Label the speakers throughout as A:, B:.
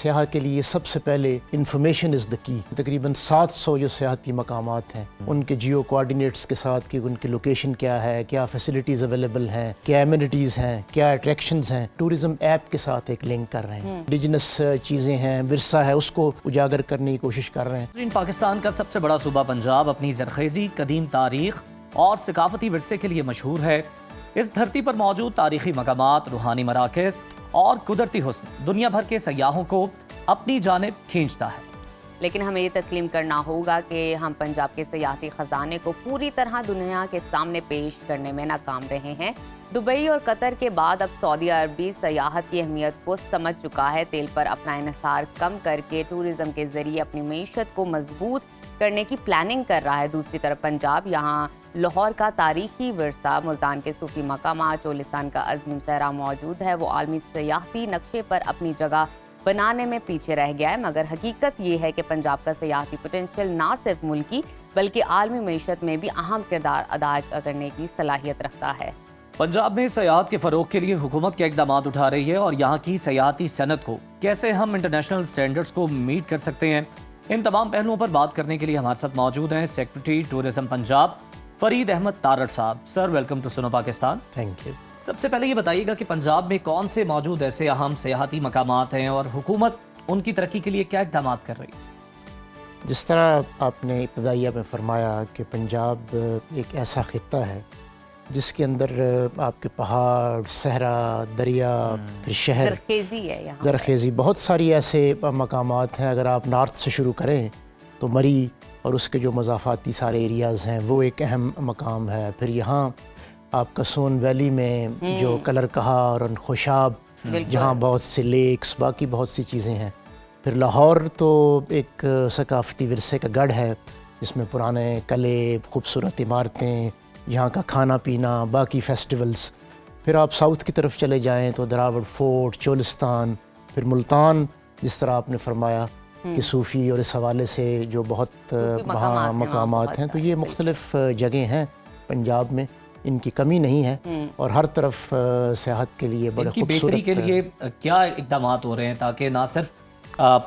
A: سیاح کے لیے سب سے پہلے انفارمیشن از دا کی. تقریباً 700 جو سیاحتی مقامات ہیں ان کے جیو کوآرڈینیٹس کے ساتھ کہ ان کی لوکیشن کیا ہے, کیا فیسلٹیز اویلیبل ہیں, کیا ایمینٹیز ہیں, کیا اٹریکشنز ہیں, ٹورزم ایپ کے ساتھ ایک لنک کر رہے ہیں. انڈیجنس چیزیں ہیں, ورثہ ہے, اس کو اجاگر کرنے کی کوشش کر رہے ہیں.
B: پاکستان کا سب سے بڑا صوبہ پنجاب اپنی زرخیزی, قدیم تاریخ اور ثقافتی ورثے کے لیے مشہور ہے. اس دھرتی پر موجود تاریخی مقامات, روحانی مراکز اور قدرتی حسن دنیا بھر کے سیاحوں کو اپنی جانب کھینچتا ہے.
C: لیکن ہمیں یہ تسلیم کرنا ہوگا کہ ہم پنجاب کے سیاحتی خزانے کو پوری طرح دنیا کے سامنے پیش کرنے میں ناکام رہے ہیں. دبئی اور قطر کے بعد اب سعودی عربی سیاحت کی اہمیت کو سمجھ چکا ہے. تیل پر اپنا انحصار کم کر کے ٹورزم کے ذریعے اپنی معیشت کو مضبوط کرنے کی پلاننگ کر رہا ہے. دوسری طرف پنجاب, یہاں لاہور کا تاریخی ورثہ, ملتان کے صوفی مقامات, چولستان کا عظیم صحرا موجود ہے. وہ عالمی سیاحتی نقشے پر اپنی جگہ بنانے میں پیچھے رہ گیا ہے. مگر حقیقت یہ ہے کہ پنجاب کا سیاحتی پوٹینشیل نہ صرف ملکی بلکہ عالمی معیشت میں بھی اہم کردار ادا کرنے کی صلاحیت رکھتا ہے.
B: پنجاب میں سیاحت کے فروغ کے لیے حکومت کے اقدامات اٹھا رہی ہے, اور یہاں کی سیاحتی صنعت کو کیسے ہم انٹرنیشنل سٹینڈرڈز کو میٹ کر سکتے ہیں, ان تمام پہلوؤں پر بات کرنے کے لیے ہمارے ساتھ موجود ہیں سیکرٹری ٹورزم پنجاب فرید احمد تارڑ صاحب. سر, ویلکم ٹو سنو پاکستان.
A: Thank you.
B: سب سے پہلے یہ بتائیے گا کہ پنجاب میں کون سے موجود ایسے اہم سیاحتی مقامات ہیں اور حکومت ان کی ترقی کے لیے کیا اقدامات کر رہی ہے؟
A: جس طرح آپ نے ابتدائیہ میں فرمایا کہ پنجاب ایک ایسا خطہ ہے جس کے اندر آپ کے پہاڑ, صحرا, دریا, پھر شہر,
C: زرخیزی ہے یہاں,
A: زرخیزی, بہت ساری ایسے مقامات ہیں. اگر آپ نارتھ سے شروع کریں تو مری اور اس کے جو مضافاتی سارے ایریاز ہیں وہ ایک اہم مقام ہے. پھر یہاں آپ کا سون ویلی میں جو کلر کہا اور خوشاب, جہاں بہت سے لیکس, باقی بہت سی چیزیں ہیں. پھر لاہور تو ایک ثقافتی ورثے کا گڑھ ہے جس میں پرانے قلعے, خوبصورت عمارتیں, یہاں کا کھانا پینا, باقی فیسٹیولز. پھر آپ ساؤتھ کی طرف چلے جائیں تو دراوڑ فورٹ, چولستان, پھر ملتان جس طرح آپ نے فرمایا کہ صوفی اور اس حوالے سے جو بہت وہاں مقامات ہیں. تو یہ مختلف جگہیں ہیں پنجاب میں, ان کی کمی نہیں ہے, اور ہر طرف سیاحت کے لیے بڑے
B: خوبصورت. بہتری کے لیے کیا اقدامات ہو رہے ہیں تاکہ نہ صرف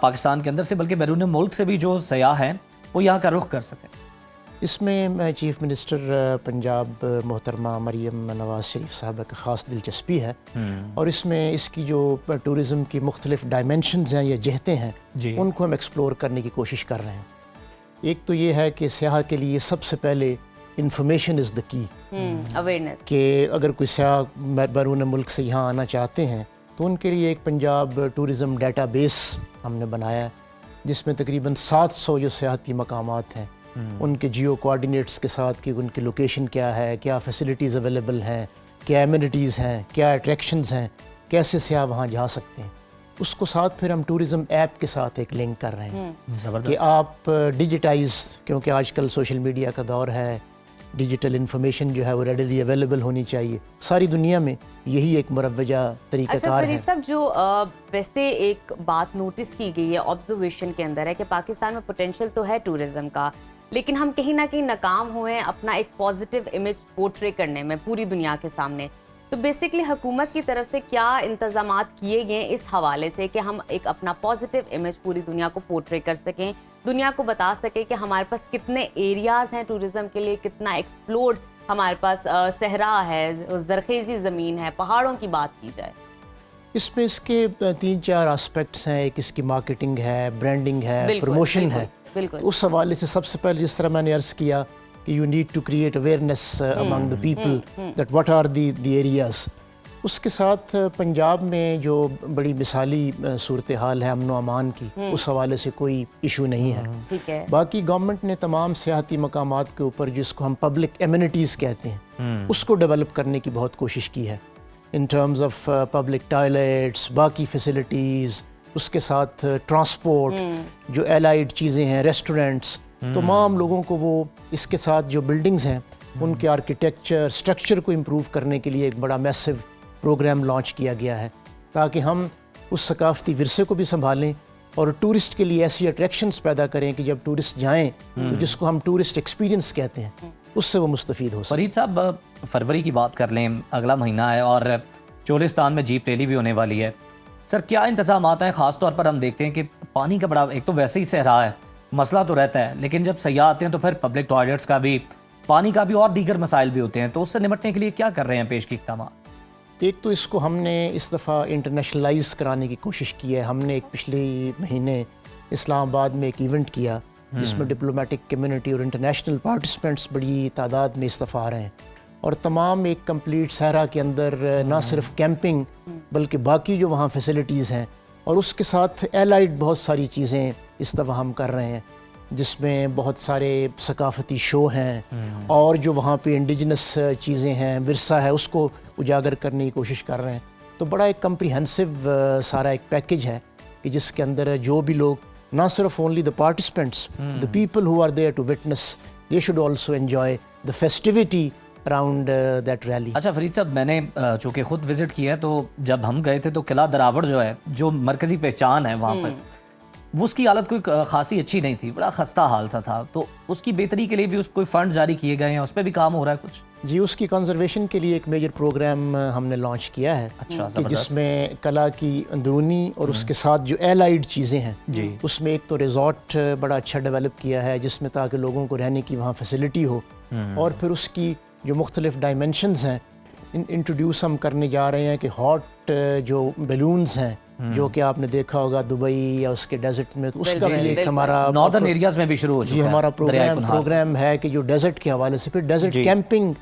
B: پاکستان کے اندر سے بلکہ بیرون ملک سے بھی جو سیاح ہیں وہ یہاں کا رخ کر سکیں؟
A: اس میں چیف منسٹر پنجاب محترمہ مریم نواز شریف صاحبہ کا خاص دلچسپی ہے, اور اس میں اس کی جو ٹورزم کی مختلف ڈائمینشنز ہیں یا جہتیں ہیں ان کو ہم ایکسپلور کرنے کی کوشش کر رہے ہیں. ایک تو یہ ہے کہ سیاح کے لیے سب سے پہلے انفارمیشن از دا کی,
C: اویئرنیس,
A: کہ اگر کوئی سیاح بیرون ملک سے یہاں آنا چاہتے ہیں تو ان کے لیے ایک پنجاب ٹورزم ڈیٹا بیس ہم نے بنایا ہے جس میں تقریباً 700 جو سیاحتی مقامات ہیں ان کے جیو کوآرڈینیٹس کے ساتھ کہ ان کی لوکیشن کیا ہے, کیا فیسلٹیز اویلیبل ہیں, کیا ایمینٹیز ہیں, کیا اٹریکشنز ہیں, کیسے سیاح وہاں جا سکتے ہیں. اس کو ساتھ پھر ہم ٹورزم ایپ کے ساتھ ایک لنک کر رہے ہیں کہ آپ ڈیجیٹائز, کیونکہ آج کل سوشل میڈیا کا دور ہے, ڈیجیٹل انفارمیشن جو ہے وہ ریڈیلی اویلیبل ہونی چاہیے. ساری دنیا میں یہی ایک مروجہ طریقہ کار ہے.
C: صاحب, جو ویسے ایک بات نوٹس کی گئی ہے آبزرویشن کے اندر ہے کہ پاکستان میں پوٹینشیل تو ہے ٹورزم کا, لیکن ہم کہیں نہ کہیں ناکام ہوئے ہیں اپنا ایک پازیٹیو امیج پورٹرے کرنے میں پوری دنیا کے سامنے. تو بیسکلی حکومت کی طرف سے کیا انتظامات کیے گئے اس حوالے سے کہ ہم ایک اپنا پازیٹیو امیج پوری دنیا کو پورٹرے کر سکیں, دنیا کو بتا سکیں کہ ہمارے پاس کتنے ایریاز ہیں ٹورزم کے لیے, کتنا ایکسپلورڈ ہمارے پاس صحرا ہے, زرخیزی زمین ہے, پہاڑوں کی بات کی جائے؟
A: اس میں اس کے 3-4 آسپیکٹس ہیں. ایک اس کی مارکیٹنگ ہے, برانڈنگ ہے, پروموشن ہے. اس حوالے سے سب سے پہلے جس طرح میں نے عرض کیا کہ you need to create awareness among the people that what are the areas. اس کے ساتھ پنجاب میں جو بڑی مثالی صورتحال ہے امن و امان کی, اس حوالے سے کوئی ایشو نہیں ہے. باقی گورنمنٹ نے تمام سیاحتی مقامات کے اوپر جس کو ہم پبلک ایمینٹیز کہتے ہیں اس کو ڈیولپ کرنے کی بہت کوشش کی ہے in terms of public toilets, باقی فیسلٹیز, اس کے ساتھ ٹرانسپورٹ, جو الائڈ چیزیں ہیں, ریسٹورنٹس, تمام لوگوں کو وہ اس کے ساتھ جو بلڈنگز ہیں ان کے آرکیٹیکچر اسٹرکچر کو امپروو کرنے کے لیے ایک بڑا میسو پروگرام لانچ کیا گیا ہے تاکہ ہم اس ثقافتی ورثے کو بھی سنبھالیں اور ٹورسٹ کے لیے ایسی اٹریکشنز پیدا کریں کہ جب ٹورسٹ جائیں تو جس کو ہم ٹورسٹ ایکسپیرینس کہتے ہیں اس سے وہ مستفید ہو سکیں.
B: فرید صاحب, فروری کی بات کر لیں, اگلا مہینہ ہے اور چولستان میں جیپ ریلی بھی ہونے والی ہے. سر کیا انتظامات ہیں؟ خاص طور پر ہم دیکھتے ہیں کہ پانی کا بڑا، ایک تو ویسے ہی صحرا ہے، مسئلہ تو رہتا ہے، لیکن جب سیاح آتے ہیں تو پھر پبلک ٹوائلٹس کا بھی، پانی کا بھی اور دیگر مسائل بھی ہوتے ہیں، تو اس سے نمٹنے کے لیے کیا کر رہے ہیں پیش کی اقدامات؟
A: ایک تو اس کو ہم نے اس دفعہ انٹرنیشنلائز کرانے کی کوشش کی ہے. ہم نے ایک پچھلے مہینے اسلام آباد میں ایک ایونٹ کیا جس میں ڈپلومیٹک کمیونٹی اور انٹرنیشنل پارٹیسپینٹس بڑی تعداد میں اس دفعہ آ رہے ہیں، اور تمام ایک کمپلیٹ صحرا کے اندر نہ صرف کیمپنگ بلکہ باقی جو وہاں فیسلٹیز ہیں، اور اس کے ساتھ ایلائڈ بہت ساری چیزیں اس دفعہ ہم کر رہے ہیں، جس میں بہت سارے ثقافتی شو ہیں، اور جو وہاں پہ انڈیجنس چیزیں ہیں، ورثہ ہے، اس کو اجاگر کرنے کی کوشش کر رہے ہیں. تو بڑا ایک کمپریہنسو سارا ایک پیکج ہے کہ جس کے اندر جو بھی لوگ، نہ صرف only the participants, the people who are there to witness, they should also enjoy the festivity around that rally.
B: اچھا فرید صاحب، میں نے چونکہ خود وزٹ کیا ہے، تو جب ہم گئے تھے تو قلعہ دراوڑ جو ہے، جو مرکزی پہچان ہے وہاں پر، وہ اس کی حالت کوئی خاصی اچھی نہیں تھی، بڑا خستہ حال سا تھا. تو اس کی بہتری کے لیے بھی کوئی فنڈ جاری کیے گئے ہیں، اس پہ بھی کام ہو رہا ہے کچھ؟
A: جی، اس کی کنزرویشن کے لیے ایک میجر پروگرام ہم نے لانچ کیا ہے،
B: اچھا،
A: کہ جس میں قلعہ کی اندرونی اور اس کے ساتھ جو ایلائڈ چیزیں ہیں، اس میں ایک تو ریزورٹ بڑا اچھا ڈیولپ کیا ہے جس میں تاکہ لوگوں کو رہنے کی وہاں فیسلٹی ہو، اور پھر اس کی جو مختلف ڈائمینشنز ہیں انٹروڈیوس ہم کرنے جا رہے ہیں، کہ ہاٹ جو بیلونز ہیں جو کہ آپ نے دیکھا ہوگا دبئی یا اس کے ڈیزرٹ میں، تو اس کا بھی ایک ہمارا
B: ناردرن ایریاز میں بھی شروع ہو چکا ہے.
A: جی، ہمارا پروگرام ہے کہ جو ڈیزرٹ کے حوالے سے، پھر ڈیزرٹ کیمپنگ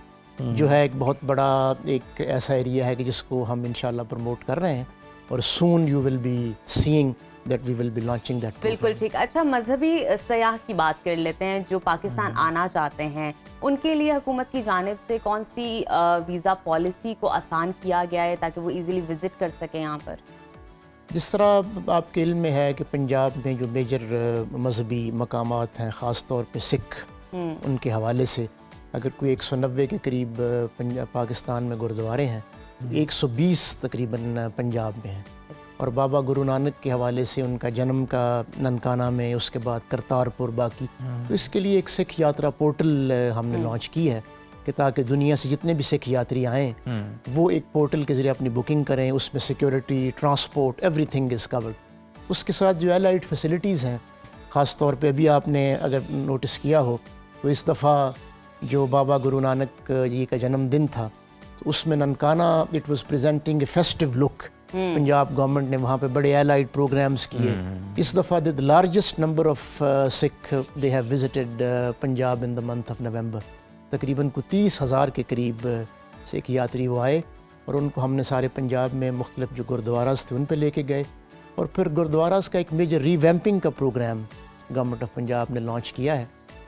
A: جو ہے ایک بہت بڑا ایک ایسا ایریا ہے کہ جس کو ہم انشاءاللہ پروموٹ کر رہے ہیں، اور soon you will be seeing that we will be launching that program.
C: بالکل ٹھیک. اچھا، مذہبی سیاح کی بات کر لیتے ہیں جو پاکستان آنا چاہتے ہیں، ان کے لیے حکومت کی جانب سے کون سی ویزا پالیسی کو آسان کیا گیا ہے تاکہ وہ ایزیلی وزٹ کر سکیں یہاں پر؟
A: جس طرح آپ کے علم میں ہے کہ پنجاب میں جو میجر مذہبی مقامات ہیں، خاص طور پہ سکھ، ان کے حوالے سے اگر کوئی 190 کے قریب پاکستان میں گردوارے ہیں، 120 تقریباً پنجاب میں ہیں، اور بابا گرو نانک کے حوالے سے ان کا جنم کا ننکانہ میں، اس کے بعد کرتارپور، باقی. تو اس کے لیے ایک سکھ یاترا پورٹل ہم نے لانچ کی ہے کہ تاکہ دنیا سے جتنے بھی سکھ یاتری آئیں وہ ایک پورٹل کے ذریعے اپنی بکنگ کریں، اس میں security, transport, everything is covered. اس کے ساتھ جو ایلائڈ فیسلٹیز ہیں، خاص طور پہ ابھی آپ نے اگر نوٹس کیا ہو تو اس دفعہ جو بابا گرو نانک جی کا جنم دن تھا، تو اس میں Nankana it was presenting a festive look. Punjab government نے وہاں پہ بڑے ایلائڈ پروگرامز کیے. اس دفعہ the largest number of Sikh they have visited Punjab in the month of November. تقریباً کو 30,000 کے قریب سکھ یاتری وہ آئے، اور ان کو ہم نے سارے پنجاب میں مختلف جو گردواراز تھے ان پہ لے کے گئے، اور پھر گردواراز کا ایک میجر ری ویمپنگ کا پروگرام گورنمنٹ آف پنجاب نے لانچ کیا ہے،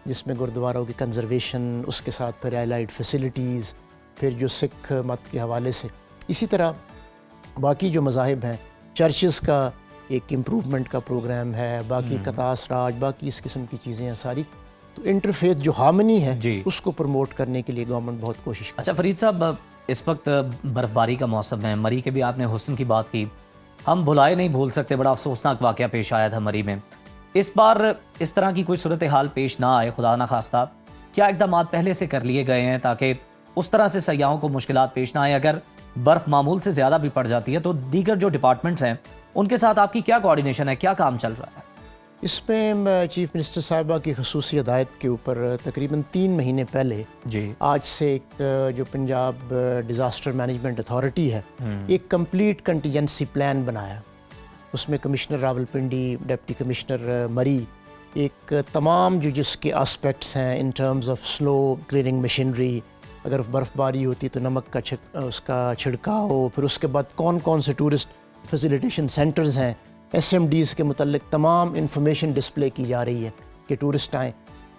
A: جس میں گردواروں کی کنزرویشن، اس کے ساتھ پھر ایلائڈ فیسلٹیز، پھر جو سکھ مت کے حوالے سے. اسی طرح باقی جو مذاہب ہیں، چرچز کا ایک امپروومنٹ کا پروگرام ہے، باقی قطاس راج، باقی اس قسم کی چیزیں ہیں ساری. تو انٹرفیتھ جو ہارمنی ہے اس کو پروموٹ کرنے کے لیے گورنمنٹ بہت کوشش کرتی ہے.
B: اچھا فرید صاحب، اس وقت برف باری کا موسم ہے، مری کے بھی آپ نے حسن کی بات کی، ہم بھلائے نہیں بھول سکتے، بڑا افسوسناک واقعہ پیش آیا تھا مری میں. اس بار اس طرح کی کوئی صورتحال پیش نہ آئے، خدا نہ خواستہ، کیا اقدامات پہلے سے کر لیے گئے ہیں تاکہ اس طرح سے سیاحوں کو مشکلات پیش نہ آئیں؟ اگر برف معمول سے زیادہ بھی پڑ جاتی ہے تو دیگر جو ڈپارٹمنٹس ہیں ان کے ساتھ آپ کی کیا کوارڈینیشن ہے، کیا کام چل رہا ہے؟
A: اس میں چیف منسٹر صاحبہ کی خصوصی ہدایت کے اوپر تقریباً 3 مہینے پہلے آج سے ایک جو پنجاب ڈیزاسٹر مینجمنٹ اتھارٹی ہے، ایک کمپلیٹ کنٹیجنسی پلان بنایا. اس میں کمشنر راولپنڈی، ڈپٹی کمشنر مری، ایک تمام جو جس کے آسپیکٹس ہیں in terms of slow clearing machinery, اگر برف باری ہوتی تو نمک کا اس کا چھڑکاؤ، پھر اس کے بعد کون کون سے ٹورسٹ فیسیلیٹیشن سینٹرز ہیں، ایس ایم ڈیز کے متعلق تمام انفارمیشن ڈسپلے کی جا رہی ہے کہ ٹورسٹ آئیں.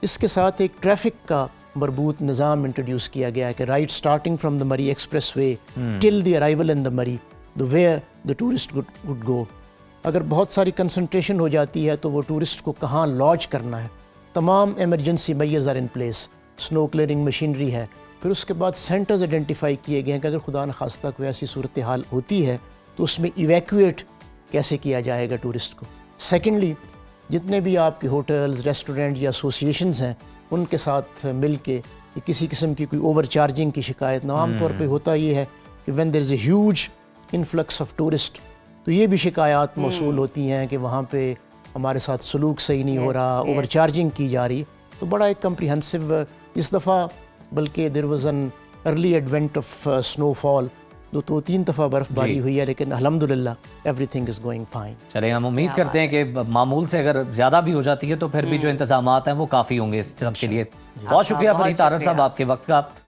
A: اس کے ساتھ ایک ٹریفک کا مربوط نظام انٹروڈیوس کیا گیا ہے کہ right starting from the Murree expressway till the arrival in the Murree, the where the tourist would go. اگر بہت ساری کنسنٹریشن ہو جاتی ہے تو وہ ٹورسٹ کو کہاں لاڈج کرنا ہے، تمام emergency measures are in place, snow clearing machinery ہے. پھر اس کے بعد سینٹرز آئیڈینٹیفائی کیے گئے ہیں کہ اگر خدا نخواستہ کوئی ایسی صورتحال ہوتی ہے تو اس میں ایویکویٹ کیسے کیا جائے گا ٹورسٹ کو. سیکنڈلی، جتنے بھی آپ کے ہوٹلز، ریسٹورنٹ یا ایسوسیشنز ہیں ان کے ساتھ مل کے کسی قسم کی کوئی اوور چارجنگ کی شکایت نہ. عام طور پہ ہوتا یہ ہے کہ when there is a huge influx of tourist تو یہ بھی شکایات موصول ہوتی ہیں کہ وہاں پہ ہمارے ساتھ سلوک صحیح نہیں ہو رہا، اوور چارجنگ کی جا رہی. تو بڑا ایک کمپریہنسو اس دفعہ، بلکہ there was an early advent of سنو فال، 2-3 دفعہ برف باری ہوئی ہے، لیکن الحمدللہ everything is going fine.
B: چلیں ہم امید کرتے ہیں کہ معمول سے اگر زیادہ بھی ہو جاتی ہے تو پھر بھی جو انتظامات ہیں وہ کافی ہوں گے اس سب کے لیے. بہت شکریہ فرید طاہر صاحب آپ کے وقت کا.